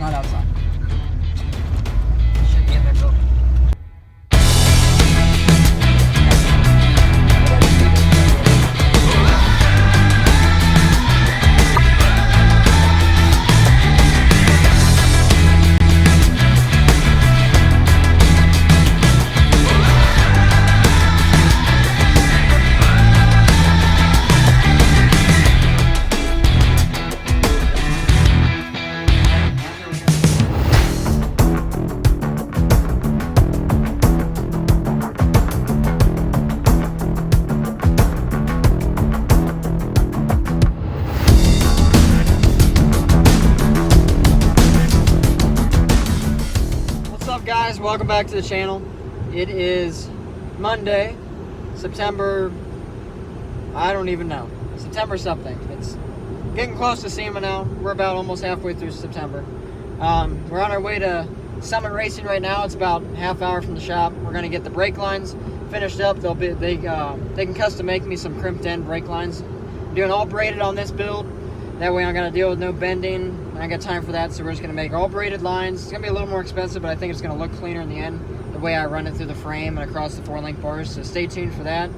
not outside. Should be in there building. Guys, welcome back to the channel. It is Monday, September, I don't even know, September something. It's getting close to Sema now. We're about almost halfway through September. We're on our way to Summit Racing right now. It's about a half hour from the shop. We're going to get the brake lines finished up. They can custom make me some crimped end brake lines. I'm doing all braided on this build. That way I'm going to deal with no bending. I got time for that, so we're just going to make all braided lines. It's going to be a little more expensive, but I think it's going to look cleaner in the end, the way I run it through the frame and across the 4-link bars, so stay tuned for that.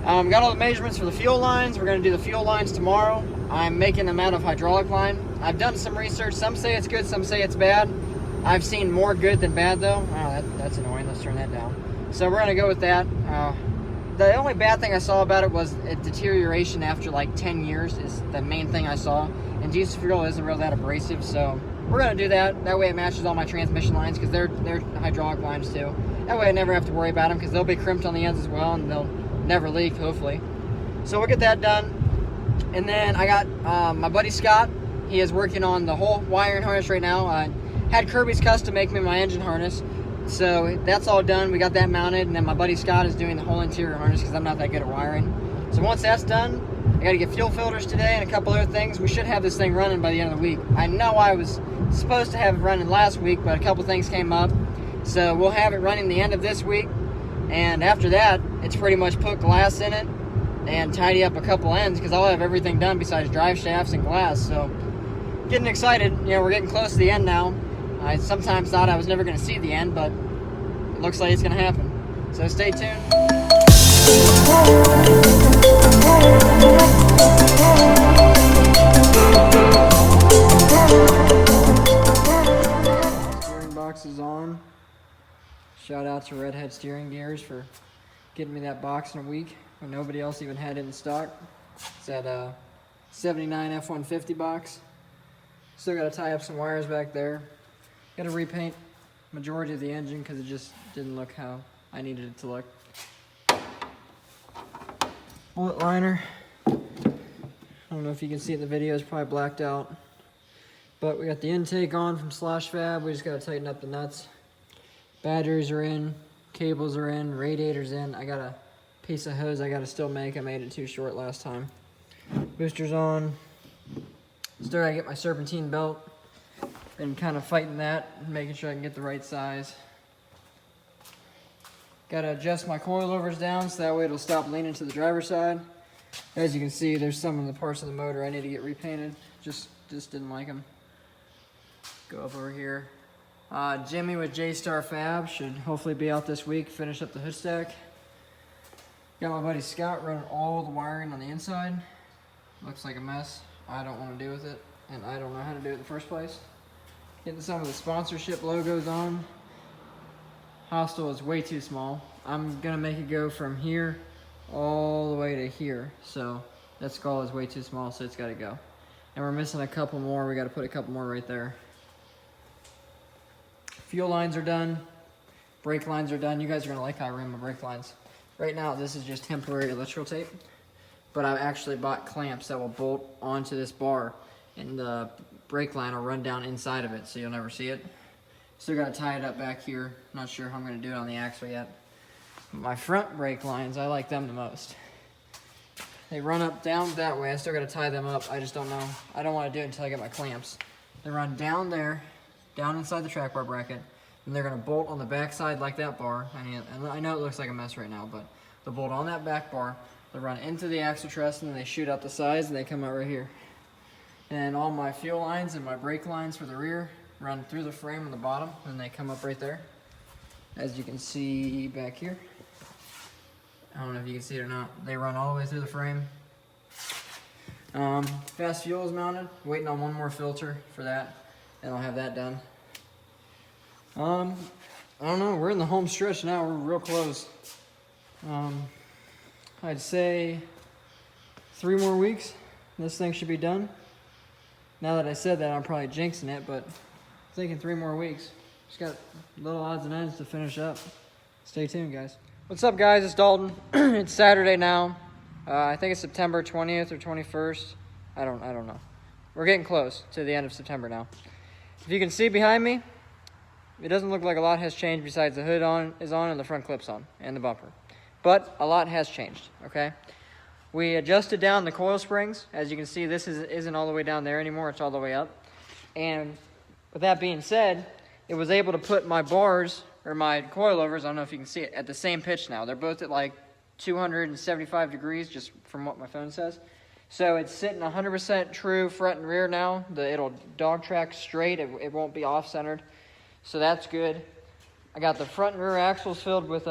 Got all the measurements for the fuel lines. We're going to do the fuel lines tomorrow. I'm making them out of hydraulic line. I've done some research. Some say it's good, some say it's bad. I've seen more good than bad, though. Oh, that's annoying. Let's turn that down. So we're going to go with that. The only bad thing I saw about it was a deterioration after like 10 years is the main thing I saw. And diesel fuel isn't really that abrasive, so we're going to do that. That way it matches all my transmission lines because they're hydraulic lines too. That way I never have to worry about them because they'll be crimped on the ends as well and they'll never leak, hopefully. So we'll get that done. And then I got my buddy Scott. He is working on the whole wiring harness right now. I had Kirby's Custom make me my engine harness. So that's all done. We got that mounted, and then my buddy Scott is doing the whole interior harness because I'm not that good at wiring. So once that's done, I got to get fuel filters today and a couple other things. We should have this thing running by the end of the week. I know I was supposed to have it running last week, but a couple things came up. So we'll have it running the end of this week. And after that, it's pretty much put glass in it and tidy up a couple ends because I'll have everything done besides drive shafts and glass. So getting excited. You know, we're getting close to the end now. I sometimes thought I was never going to see the end, but it looks like it's going to happen. So stay tuned. Steering box is on. Shout out to Redhead Steering Gears for getting me that box in a week when nobody else even had it in stock. It's that 79 F-150 box. Still got to tie up some wires back there. Got to repaint majority of the engine because it just didn't look how I needed it to look. Bullet liner. I don't know if you can see it in the video, it's probably blacked out. But we got the intake on from Slash Fab. We just got to tighten up the nuts. Batteries are in, cables are in, radiator's in. I got a piece of hose I got to still make. I made it too short last time. Booster's on. Still got to get my serpentine belt. Been kind of fighting that, making sure I can get the right size. Got to adjust my coilovers down so that way it'll stop leaning to the driver's side. As you can see, there's some of the parts of the motor I need to get repainted. Just didn't like them. Go up over here. Jimmy with J-Star Fab should hopefully be out this week, finish up the hood stack. Got my buddy Scott running all the wiring on the inside. Looks like a mess. I don't want to do with it, and I don't know how to do it in the first place. Getting some of the sponsorship logos on. Hostel is way too small. I'm gonna make it go from here all the way to here. So that skull is way too small, so it's gotta go. And we're missing a couple more. We gotta put a couple more right there. Fuel lines are done. Brake lines are done. You guys are gonna like how I ran my brake lines. Right now, this is just temporary electrical tape, but I've actually bought clamps that will bolt onto this bar, and the brake line will run down inside of it, so you'll never see it. Still gotta tie it up back here. Not sure how I'm gonna do it on the axle yet. My front brake lines, I like them the most. They run up down that way. I still gotta tie them up. I just don't know. I don't wanna do it until I get my clamps. They run down there, down inside the track bar bracket, and they're gonna bolt on the back side like that bar. I know it looks like a mess right now, but they'll bolt on that back bar. They run into the axle truss, and then they shoot out the sides, and they come out right here. And all my fuel lines and my brake lines for the rear run through the frame on the bottom, and they come up right there. As you can see back here. I don't know if you can see it or not. They run all the way through the frame. Fast fuel is mounted. Waiting on one more filter for that, and I'll have that done. I don't know. We're in the home stretch now. We're real close. I'd say 3 more weeks. This thing should be done. Now that I said that, I'm probably jinxing it, but I'm thinking 3 more weeks. Just got little odds and ends to finish up. Stay tuned, guys. What's up, guys? It's Dalton. It's Saturday now. I think it's September 20th or 21st. I don't know. We're getting close to the end of September now. If you can see behind me, it doesn't look like a lot has changed besides the hood is on and the front clip's on and the bumper. But a lot has changed, okay? We adjusted down the coil springs. As you can see, this isn't all the way down there anymore. It's all the way up. And with that being said, it was able to put my bars, or my coilovers, I don't know if you can see it, at the same pitch now. They're both at like 275 degrees, just from what my phone says. So it's sitting 100% true front and rear now. It'll dog track straight. It won't be off-centered. So that's good. I got the front and rear axles filled with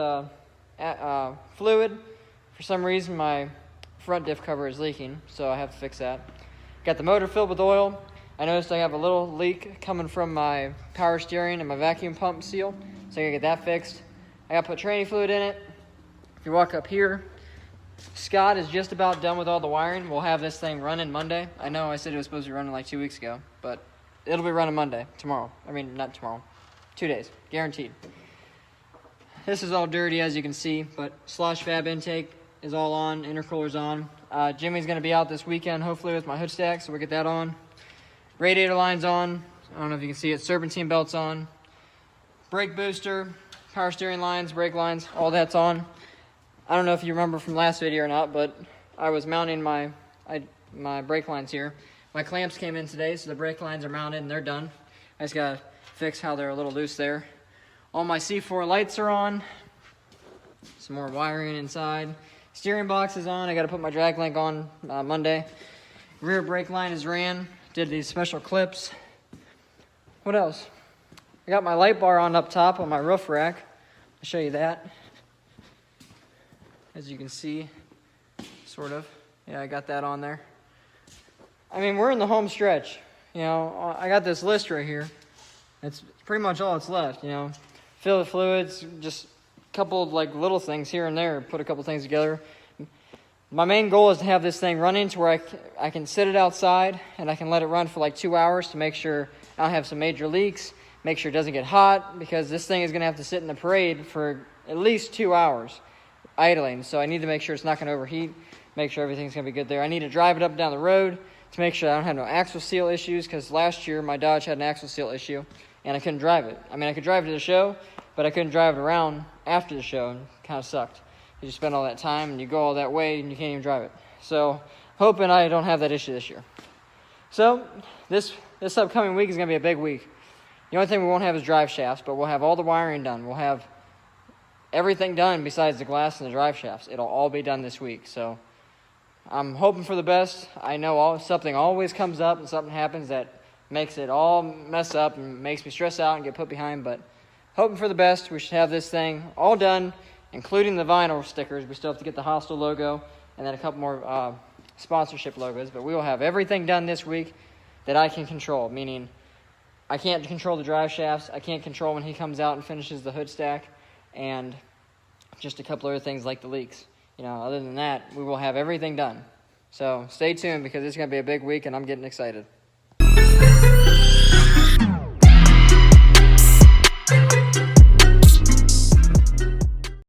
fluid. For some reason, my front diff cover is leaking, so I have to fix that. Got the motor filled with oil. I noticed I have a little leak coming from my power steering and my vacuum pump seal, so I gotta get that fixed. I gotta put training fluid in it. If you walk up here, Scott is just about done with all the wiring. We'll have this thing running Monday. I know I said it was supposed to be running like 2 weeks ago, but it'll be running Monday, tomorrow. I mean, not tomorrow, 2 days, guaranteed. This is all dirty, as you can see, but slosh fab intake is all on, intercooler's on. Jimmy's gonna be out this weekend, hopefully with my hood stack, so we'll get that on. Radiator line's on. I don't know if you can see it. Serpentine belt's on. Brake booster, power steering lines, brake lines, all that's on. I don't know if you remember from last video or not, but I was mounting my brake lines here. My clamps came in today, so the brake lines are mounted and they're done. I just gotta fix how they're a little loose there. All my C4 lights are on. Some more wiring inside. Steering box is on. I gotta put my drag link on Monday. Rear brake line is ran. Did these special clips. What else? I got my light bar on up top on my roof rack. I'll show you that. As you can see, sort of. Yeah, I got that on there. I mean, we're in the home stretch. You know, I got this list right here. It's pretty much all that's left, you know. Fill the fluids, just a couple of like little things here and there, put a couple things together. My main goal is to have this thing running to where I can sit it outside and I can let it run for like 2 hours to make sure I don't have some major leaks, make sure it doesn't get hot, because this thing is going to have to sit in the parade for at least 2 hours idling. So I need to make sure it's not going to overheat, make sure everything's going to be good there. I need to drive it up and down the road to make sure I don't have no axle seal issues, because last year my Dodge had an axle seal issue and I couldn't drive it. I mean, I could drive it to the show, but I couldn't drive it around after the show, and it kind of sucked. You spend all that time and you go all that way and you can't even drive it. So hoping I don't have that issue this year. So this upcoming week is going to be a big week. The only thing we won't have is drive shafts, but we'll have all the wiring done. We'll have everything done besides the glass and the drive shafts. It'll all be done this week. So I'm hoping for the best. I know something always comes up and something happens that makes it all mess up and makes me stress out and get put behind, but hoping for the best. We should have this thing all done, including the vinyl stickers. We still have to get the Hostile logo and then a couple more sponsorship logos, but we will have everything done this week that I can control, meaning I can't control the drive shafts, I can't control when he comes out and finishes the hood stack, and just a couple other things like the leaks. You know, other than that, we will have everything done. So stay tuned, because it's going to be a big week and I'm getting excited.